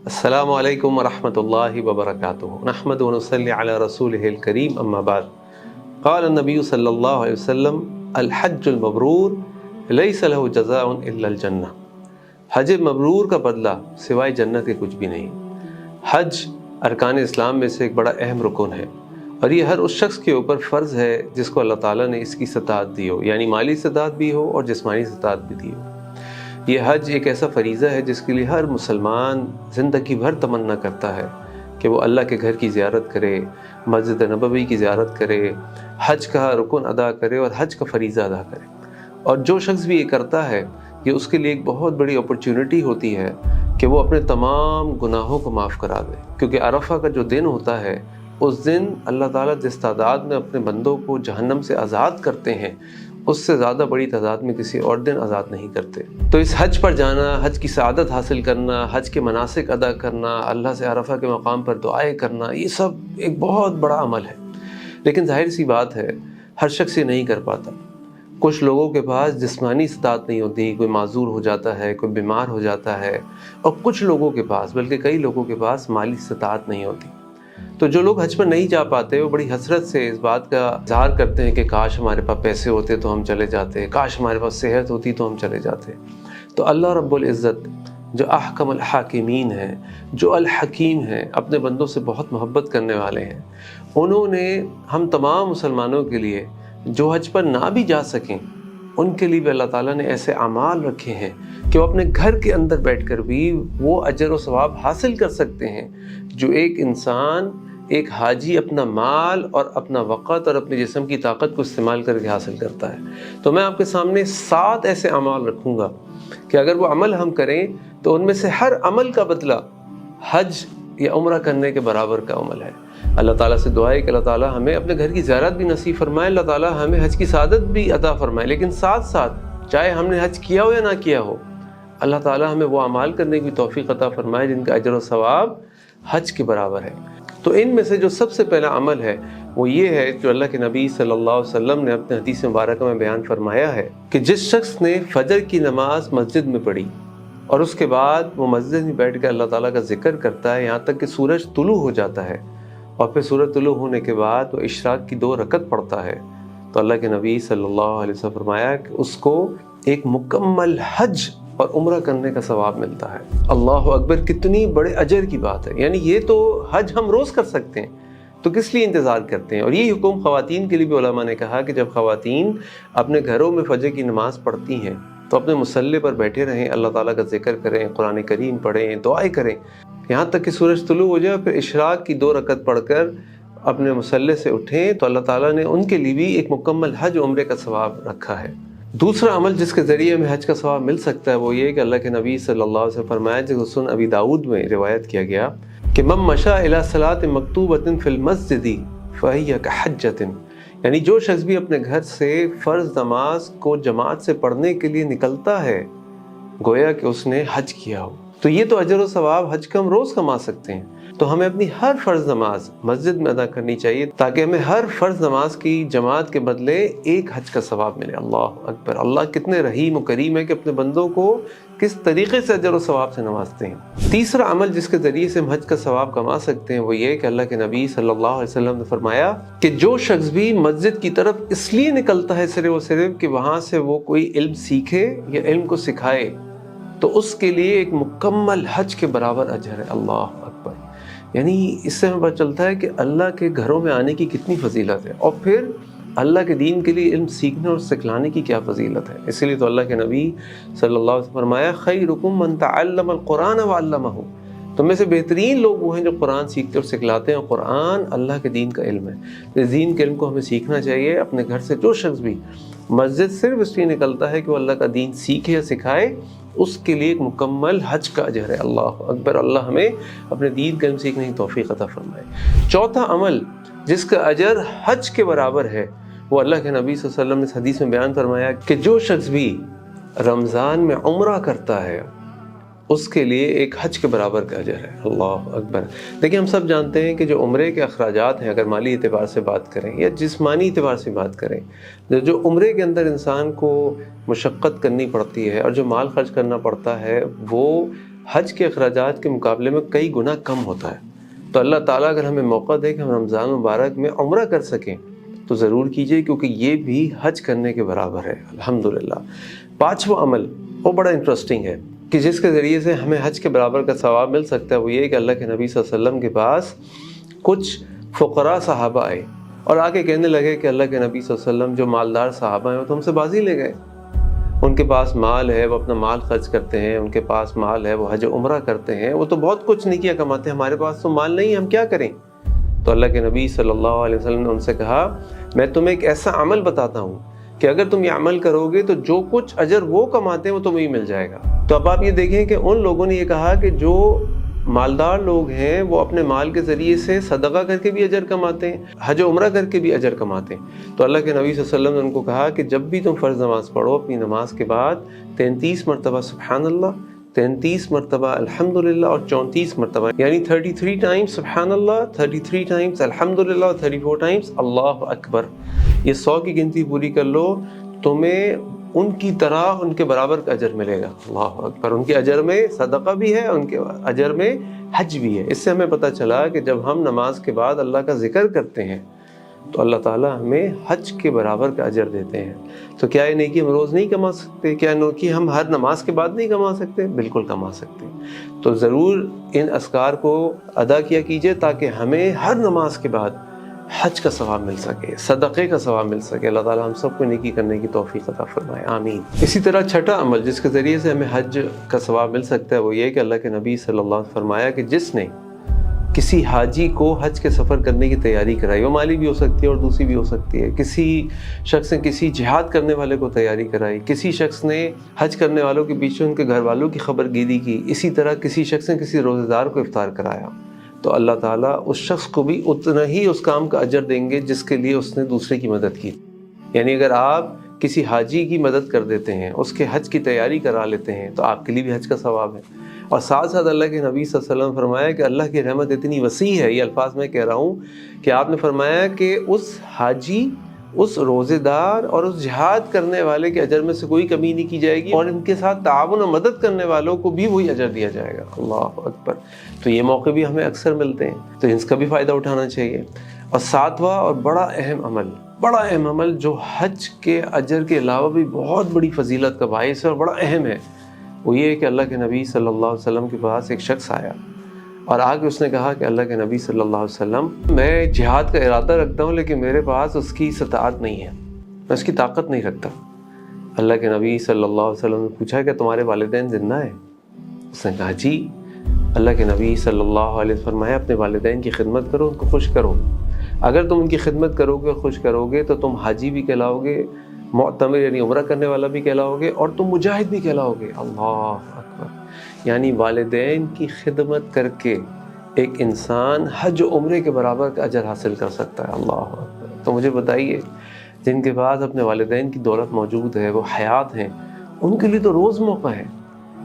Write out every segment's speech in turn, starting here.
السلام علیکم ورحمۃ اللہ وبرکاتہ نحمد ونصلی علی رسولہ الکریم اما بعد قال النبی صلی اللہ علیہ وسلم الحج المبرور لیس له جزاء الا الجنہ۔ حج مبرور کا بدلہ سوائے جنت کے کچھ بھی نہیں۔ حج ارکان اسلام میں سے ایک بڑا اہم رکن ہے اور یہ ہر اس شخص کے اوپر فرض ہے جس کو اللہ تعالیٰ نے اس کی استطاعت دی ہو، یعنی مالی استطاعت بھی ہو اور جسمانی استطاعت بھی دی ہو۔ یہ حج ایک ایسا فریضہ ہے جس کے لیے ہر مسلمان زندگی بھر تمنا کرتا ہے کہ وہ اللہ کے گھر کی زیارت کرے، مسجد نبوی کی زیارت کرے، حج کا رکن ادا کرے اور حج کا فریضہ ادا کرے۔ اور جو شخص بھی یہ کرتا ہے یہ اس کے لیے ایک بہت بڑی اپرچونٹی ہوتی ہے کہ وہ اپنے تمام گناہوں کو معاف کرا دے، کیونکہ عرفہ کا جو دن ہوتا ہے اس دن اللہ تعالیٰ جس تعداد میں اپنے بندوں کو جہنم سے آزاد کرتے ہیں اس سے زیادہ بڑی تعداد میں کسی اور دن آزاد نہیں کرتے۔ تو اس حج پر جانا، حج کی سعادت حاصل کرنا، حج کے مناسک ادا کرنا، اللہ سے عرفہ کے مقام پر دعائیں کرنا، یہ سب ایک بہت بڑا عمل ہے، لیکن ظاہر سی بات ہے ہر شخص یہ نہیں کر پاتا۔ کچھ لوگوں کے پاس جسمانی استطاعت نہیں ہوتی، کوئی معذور ہو جاتا ہے، کوئی بیمار ہو جاتا ہے، اور کچھ لوگوں کے پاس، بلکہ کئی لوگوں کے پاس مالی استطاعت نہیں ہوتی۔ تو جو لوگ حج پر نہیں جا پاتے وہ بڑی حسرت سے اس بات کا اظہار کرتے ہیں کہ کاش ہمارے پاس پیسے ہوتے تو ہم چلے جاتے، کاش ہمارے پاس صحت ہوتی تو ہم چلے جاتے۔ تو اللہ رب العزت جو احکم الحاکمین ہیں، جو الحکیم ہیں، اپنے بندوں سے بہت محبت کرنے والے ہیں، انہوں نے ہم تمام مسلمانوں کے لیے جو حج پر نہ بھی جا سکیں ان کے لیے بھی اللہ تعالیٰ نے ایسے اعمال رکھے ہیں کہ وہ اپنے گھر کے اندر بیٹھ کر بھی وہ اجر و ثواب حاصل کر سکتے ہیں جو ایک انسان، ایک حاجی اپنا مال اور اپنا وقت اور اپنے جسم کی طاقت کو استعمال کر کے حاصل کرتا ہے۔ تو میں آپ کے سامنے 7 ایسے اعمال رکھوں گا کہ اگر وہ عمل ہم کریں تو ان میں سے ہر عمل کا بدلہ حج یا عمرہ کرنے کے برابر کا عمل ہے۔ اللہ تعالیٰ سے دعا ہے کہ اللہ تعالیٰ ہمیں اپنے گھر کی زیارت بھی نصیب فرمائے، اللہ تعالیٰ ہمیں حج کی سعادت بھی عطا فرمائے، لیکن ساتھ ساتھ چاہے ہم نے حج کیا ہو یا نہ کیا ہو، اللہ تعالیٰ ہمیں وہ اعمال کرنے کی توفیق عطا فرمائے جن کا اجر و ثواب حج کے برابر ہے۔ تو ان میں سے جو سب سے پہلا عمل ہے وہ یہ ہے جو اللہ کے نبی صلی اللہ علیہ وسلم نے اپنے حدیث مبارکہ میں بیان فرمایا ہے کہ جس شخص نے فجر کی نماز مسجد میں پڑھی اور اس کے بعد وہ مسجد میں بیٹھ کے اللہ تعالیٰ کا ذکر کرتا ہے یہاں تک کہ سورج طلوع ہو جاتا ہے، اور پھر سورج طلوع ہونے کے بعد وہ اشراق کی 2 رکعت پڑھتا ہے، تو اللہ کے نبی صلی اللہ علیہ وسلم فرمایا کہ اس کو ایک مکمل حج اور عمرہ کرنے کا ثواب ملتا ہے۔ اللہ اکبر، کتنی بڑے اجر کی بات ہے! یعنی یہ تو حج ہم روز کر سکتے ہیں، تو کس لیے انتظار کرتے ہیں؟ اور یہ حکم خواتین کے لیے بھی علماء نے کہا کہ جب خواتین اپنے گھروں میں فجر کی نماز پڑھتی ہیں تو اپنے مصلی پر بیٹھے رہیں، اللہ تعالیٰ کا ذکر کریں، قرآن کریم پڑھیں، دعائیں کریں، یہاں تک کہ سورج طلوع ہو جائے، پھر اشراق کی 2 رکعت پڑھ کر اپنے مصلی سے اٹھیں، تو اللہ تعالیٰ نے ان کے لیے بھی ایک مکمل حج عمرے کا ثواب رکھا ہے۔ دوسرا عمل جس کے ذریعے ہمیں حج کا ثواب مل سکتا ہے وہ یہ کہ اللہ کے نبی صلی اللہ علیہ وسلم فرمایا جس کو سنن ابی داؤد میں روایت کیا گیا کہ من مشى الى صلاۃ مکتوبۃ فی المسجد فہی کحجۃ، یعنی جو شخص بھی اپنے گھر سے فرض نماز کو جماعت سے پڑھنے کے لیے نکلتا ہے گویا کہ اس نے حج کیا ہو۔ تو یہ تو اجر و ثواب حج کا ہم روز کما سکتے ہیں، تو ہمیں اپنی ہر فرض نماز مسجد میں ادا کرنی چاہیے تاکہ ہمیں ہر فرض نماز کی جماعت کے بدلے ایک حج کا ثواب ملے۔ اللہ اکبر! اللہ کتنے رحیم و کریم ہے کہ اپنے بندوں کو کس طریقے سے اجر و ثواب سے نوازتے ہیں۔ تیسرا عمل جس کے ذریعے سے ہم حج کا ثواب کما سکتے ہیں وہ یہ کہ اللہ کے نبی صلی اللہ علیہ وسلم نے فرمایا کہ جو شخص بھی مسجد کی طرف اس لیے نکلتا ہے صرف و صرف کہ وہاں سے وہ کوئی علم سیکھے یا علم کو سکھائے تو اس کے لیے ایک مکمل حج کے برابر اجر ہے۔ اللہ اکبر! یعنی اس سے ہمیں پتہ چلتا ہے کہ اللہ کے گھروں میں آنے کی کتنی فضیلت ہے، اور پھر اللہ کے دین کے لیے علم سیکھنے اور سکھلانے کی کیا فضیلت ہے۔ اسی لیے تو اللہ کے نبی صلی اللہ علیہ وسلم فرمایا خیرکم من تعلم القرآن وعلمہ، تم میں سے بہترین لوگ وہ ہیں جو قرآن سیکھتے اور سکھلاتے ہیں، اور قرآن اللہ کے دین کا علم ہے۔ اس دین کے علم کو ہمیں سیکھنا چاہیے۔ اپنے گھر سے جو شخص بھی مسجد صرف اس لیے نکلتا ہے کہ وہ اللہ کا دین سیکھے یا سکھائے، اس کے لیے ایک مکمل حج کا اجر ہے۔ اللہ اکبر! اللہ ہمیں اپنے دین کا علم سیکھنے کی توفیق عطا فرمائے۔ چوتھا عمل جس کا اجر حج کے برابر ہے وہ اللہ کے نبی صلی اللہ علیہ وسلم نے اس حدیث میں بیان فرمایا کہ جو شخص بھی رمضان میں عمرہ کرتا ہے اس کے لیے ایک حج کے برابر کا اجر ہے۔ اللہ اکبر! دیکھیں، ہم سب جانتے ہیں کہ جو عمرے کے اخراجات ہیں، اگر مالی اعتبار سے بات کریں یا جسمانی اعتبار سے بات کریں، جو عمرے کے اندر انسان کو مشقت کرنی پڑتی ہے اور جو مال خرچ کرنا پڑتا ہے وہ حج کے اخراجات کے مقابلے میں کئی گنا کم ہوتا ہے۔ تو اللہ تعالیٰ اگر ہمیں موقع دے کہ ہم رمضان مبارک میں عمرہ کر سکیں تو ضرور کیجئے، کیونکہ یہ بھی حج کرنے کے برابر ہے الحمدللہ۔ پانچواں عمل وہ بڑا انٹرسٹنگ ہے کہ جس کے ذریعے سے ہمیں حج کے برابر کا ثواب مل سکتا ہے، وہ یہ کہ اللہ کے نبی صلی اللہ علیہ وسلم کے پاس کچھ فقراء صحابہ آئے اور آ کے کہنے لگے کہ اللہ کے نبی صلی اللہ علیہ وسلم جو مالدار صحابہ ہیں وہ تو ہم سے بازی لے گئے، ان کے پاس مال ہے، وہ اپنا مال خرچ کرتے ہیں، ان کے پاس مال ہے، وہ حج عمرہ کرتے ہیں، وہ تو بہت کچھ نیکیاں کماتے ہیں، ہمارے پاس تو مال نہیں ہے، ہم کیا کریں؟ تو اللہ کے نبی صلی اللہ علیہ وسلم نے ان سے کہا میں تمہیں ایک ایسا عمل بتاتا ہوں کہ اگر تم یہ عمل کرو گے تو جو کچھ اجر وہ کماتے ہیں وہ تمہیں مل جائے گا۔ تو اب آپ یہ دیکھیں کہ ان لوگوں نے یہ کہا کہ جو مالدار لوگ ہیں وہ اپنے مال کے ذریعے سے صدقہ کر کے بھی اجر کماتے ہیں، حج و عمرہ کر کے بھی اجر کماتے ہیں۔ تو اللہ کے نبی صلی اللہ علیہ وسلم نے ان کو کہا کہ جب بھی تم فرض نماز پڑھو اپنی نماز کے بعد 33 مرتبہ سبحان اللہ، 33 مرتبہ الحمدللہ اور 34 مرتبہ یعنی 33 ٹائمز سبحان اللہ، 33 ٹائمز الحمدللہ اور 34 ٹائمز اللہ اکبر، یہ 100 کی گنتی پوری کر لو، تمہیں ان کی طرح ان کے برابر کا اجر ملے گا۔ اللہ اکبر، ان کے اجر میں صدقہ بھی ہے، ان کے اجر میں حج بھی ہے۔ اس سے ہمیں پتہ چلا کہ جب ہم نماز کے بعد اللہ کا ذکر کرتے ہیں تو اللہ تعالیٰ ہمیں حج کے برابر کا اجر دیتے ہیں۔ تو کیا یہ نیکی ہم روز نہیں کما سکتے؟ کیا نیکی ہم ہر نماز کے بعد نہیں کما سکتے؟ بالکل کما سکتے ہیں۔ تو ضرور ان اذکار کو ادا کیا کیجئے تاکہ ہمیں ہر نماز کے بعد حج کا ثواب مل سکے، صدقے کا ثواب مل سکے۔ اللہ تعالیٰ ہم سب کو نیکی کرنے کی توفیق عطا فرمائے، آمین۔ اسی طرح چھٹا عمل جس کے ذریعے سے ہمیں حج کا ثواب مل سکتا ہے وہ یہ کہ اللہ کے نبی صلی اللہ علیہ وسلم فرمایا کہ جس نے کسی حاجی کو حج کے سفر کرنے کی تیاری کرائی، وہ مالی بھی ہو سکتی ہے اور دوسری بھی ہو سکتی ہے، کسی شخص نے کسی جہاد کرنے والے کو تیاری کرائی، کسی شخص نے حج کرنے والوں کے پیچھے ان کے گھر والوں کی خبر گیری کی، اسی طرح کسی شخص نے کسی روزہ دار کو افطار کرایا، تو اللہ تعالیٰ اس شخص کو بھی اتنا ہی اس کام کا اجر دیں گے جس کے لیے اس نے دوسرے کی مدد کی۔ یعنی اگر آپ کسی حاجی کی مدد کر دیتے ہیں، اس کے حج کی تیاری کرا لیتے ہیں تو آپ کے لیے بھی حج کا ثواب ہے۔ اور ساتھ ساتھ اللہ کے نبی صلی اللہ علیہ وسلم فرمایا کہ اللہ کی رحمت اتنی وسیع ہے، یہ الفاظ میں کہہ رہا ہوں کہ آپ نے فرمایا کہ اس حاجی، اس روزے دار اور اس جہاد کرنے والے کے اجر میں سے کوئی کمی نہیں کی جائے گی، اور ان کے ساتھ تعاون و مدد کرنے والوں کو بھی وہی اجر دیا جائے گا۔ اللہ اکبر، تو یہ موقع بھی ہمیں اکثر ملتے ہیں، تو اس کا بھی فائدہ اٹھانا چاہیے۔ اور ساتواں اور بڑا اہم عمل جو حج کے اجر کے علاوہ بھی بہت بڑی فضیلت کا باعث ہے اور بڑا اہم ہے، وہ یہ ہے کہ اللہ کے نبی صلی اللہ علیہ وسلم کے پاس ایک شخص آیا اور آگے اس نے کہا کہ اللہ کے نبی صلی اللہ علیہ وسلم، میں جہاد کا ارادہ رکھتا ہوں لیکن میرے پاس اس کی استطاعت نہیں ہے، میں اس کی طاقت نہیں رکھتا۔ اللہ کے نبی صلی اللہ علیہ وسلم نے پوچھا کہ تمہارے والدین زندہ ہیں؟ اس نے کہا جی۔ اللہ کے نبی صلی اللہ علیہ وسلم فرمایا اپنے والدین کی خدمت کرو، ان کو خوش کرو، اگر تم ان کی خدمت کرو گے، خوش کرو گے تو تم حاجی بھی کہلاؤ گے، معتمر یعنی عمرہ کرنے والا بھی کہلاؤ گے، اور تم مجاہد بھی کہلاؤ گے۔ اللہ اکبر، یعنی والدین کی خدمت کر کے ایک انسان حج و عمرے کے برابر کا اجر حاصل کر سکتا ہے۔ اللہ اکبر، تو مجھے بتائیے جن کے پاس اپنے والدین کی دولت موجود ہے، وہ حیات ہیں، ان کے لیے تو روز موقع ہے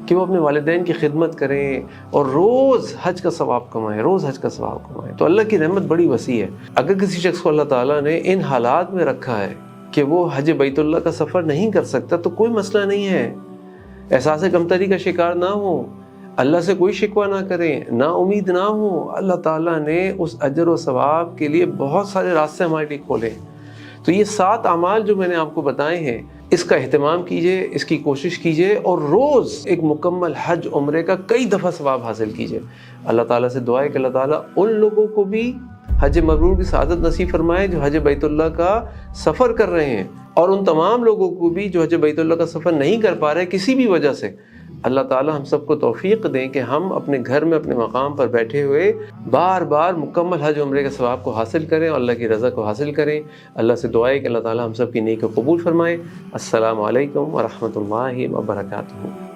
کہ وہ اپنے والدین کی خدمت کریں اور روز حج کا ثواب کمائیں، روز حج کا ثواب کمائیں۔ تو اللہ کی رحمت بڑی وسیع ہے۔ اگر کسی شخص کو اللہ تعالیٰ نے ان حالات میں رکھا ہے کہ وہ حج بیت اللہ کا سفر نہیں کر سکتا تو کوئی مسئلہ نہیں ہے، احساس کمتری کا شکار نہ ہو، اللہ سے کوئی شکوہ نہ کریں، نا امید نہ ہو۔ اللہ تعالیٰ نے اس اجر و ثواب کے لیے بہت سارے راستے ہمارے لیے کھولے۔ تو یہ 7 اعمال جو میں نے آپ کو بتائے ہیں، اس کا اہتمام کیجئے، اس کی کوشش کیجئے اور روز ایک مکمل حج عمرے کا کئی دفعہ ثواب حاصل کیجئے۔ اللہ تعالیٰ سے دعا ہے کہ اللہ تعالیٰ ان لوگوں کو بھی حج مبرور کی سعادت نصیب فرمائے جو حج بیت اللہ کا سفر کر رہے ہیں، اور ان تمام لوگوں کو بھی جو حج بیت اللہ کا سفر نہیں کر پا رہے کسی بھی وجہ سے، اللہ تعالیٰ ہم سب کو توفیق دیں کہ ہم اپنے گھر میں اپنے مقام پر بیٹھے ہوئے بار بار مکمل حج عمرے کے ثواب کو حاصل کریں اور اللہ کی رضا کو حاصل کریں۔ اللہ سے دعا ہے کہ اللہ تعالیٰ ہم سب کی نیکی کو قبول فرمائے۔ السلام علیکم ورحمۃ اللہ وبرکاتہ۔